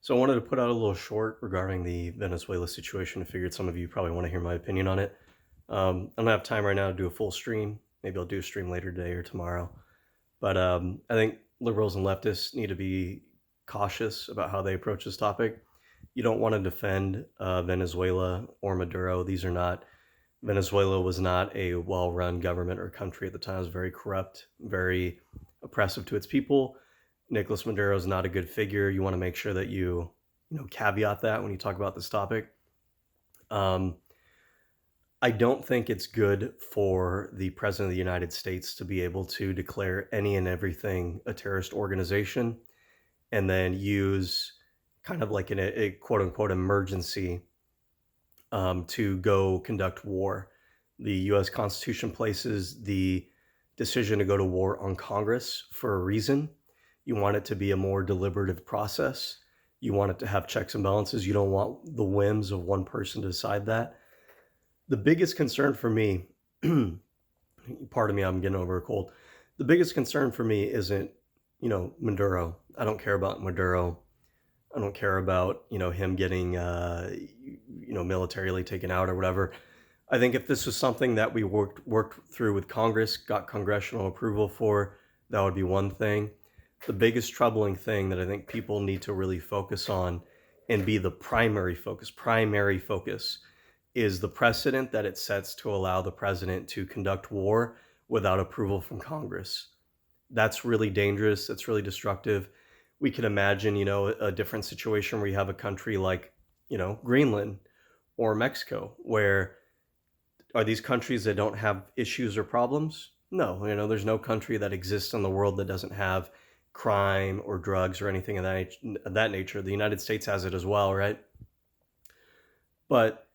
So I wanted to put out a little short regarding the Venezuela situation. I figured some of you probably want to hear my opinion on it. I don't have time right now to do a full stream. Maybe I'll do a stream later today or tomorrow. But I think liberals and leftists need to be cautious about how they approach this topic. You don't want to defend Venezuela or Maduro. These are not, Venezuela was not a well run government or country at the time. It was very corrupt, very oppressive to its people. Nicolas Maduro is not a good figure. You want to make sure that you caveat that when you talk about this topic. Um, I don't think it's good for the president of the United States to be able to declare any and everything a terrorist organization and then use kind of like a quote unquote emergency to go conduct war. The US Constitution places the decision to go to war on Congress for a reason. You want it to be a more deliberative process. You want it to have checks and balances. You don't want the whims of one person to decide that. The biggest concern for me, pardon me, I'm getting over a cold. The biggest concern for me isn't, Maduro. I don't care about Maduro. I don't care about, him getting, militarily taken out or whatever. I think if this was something that we worked through with Congress, got congressional approval for, that would be one thing. The biggest troubling thing that I think people need to really focus on and be the primary focus is the precedent that it sets to allow the president to conduct war without approval from Congress. That's really dangerous. That's really destructive. We could imagine, a different situation where you have a country like, Greenland or Mexico, where are these countries that don't have issues or problems? No, there's no country that exists in the world that doesn't have crime or drugs or anything of that nature. The United States has it as well, right? But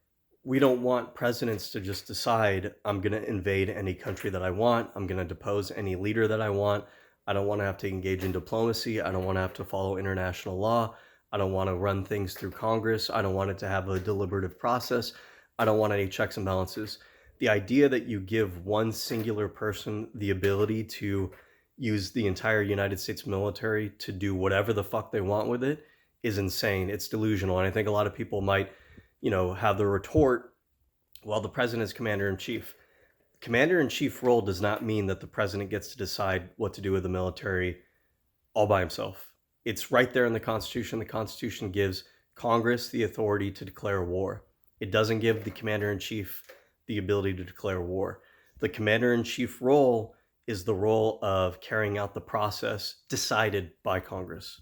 we don't want presidents to just decide, I'm going to invade any country that I want. I'm going to depose any leader that I want. I don't want to have to engage in diplomacy. I don't want to have to follow international law. I don't want to run things through Congress. I don't want it to have a deliberative process. I don't want any checks and balances. The idea that you give one singular person the ability to use the entire United States military to do whatever the fuck they want with it is insane. It's delusional. And I think a lot of people might, have the retort, well, the president is commander in chief. Commander in chief role does not mean that the president gets to decide what to do with the military all by himself. It's right there in the Constitution. The Constitution gives Congress the authority to declare war. It doesn't give the commander in chief the ability to declare war. The commander in chief role is the role of carrying out the process decided by Congress.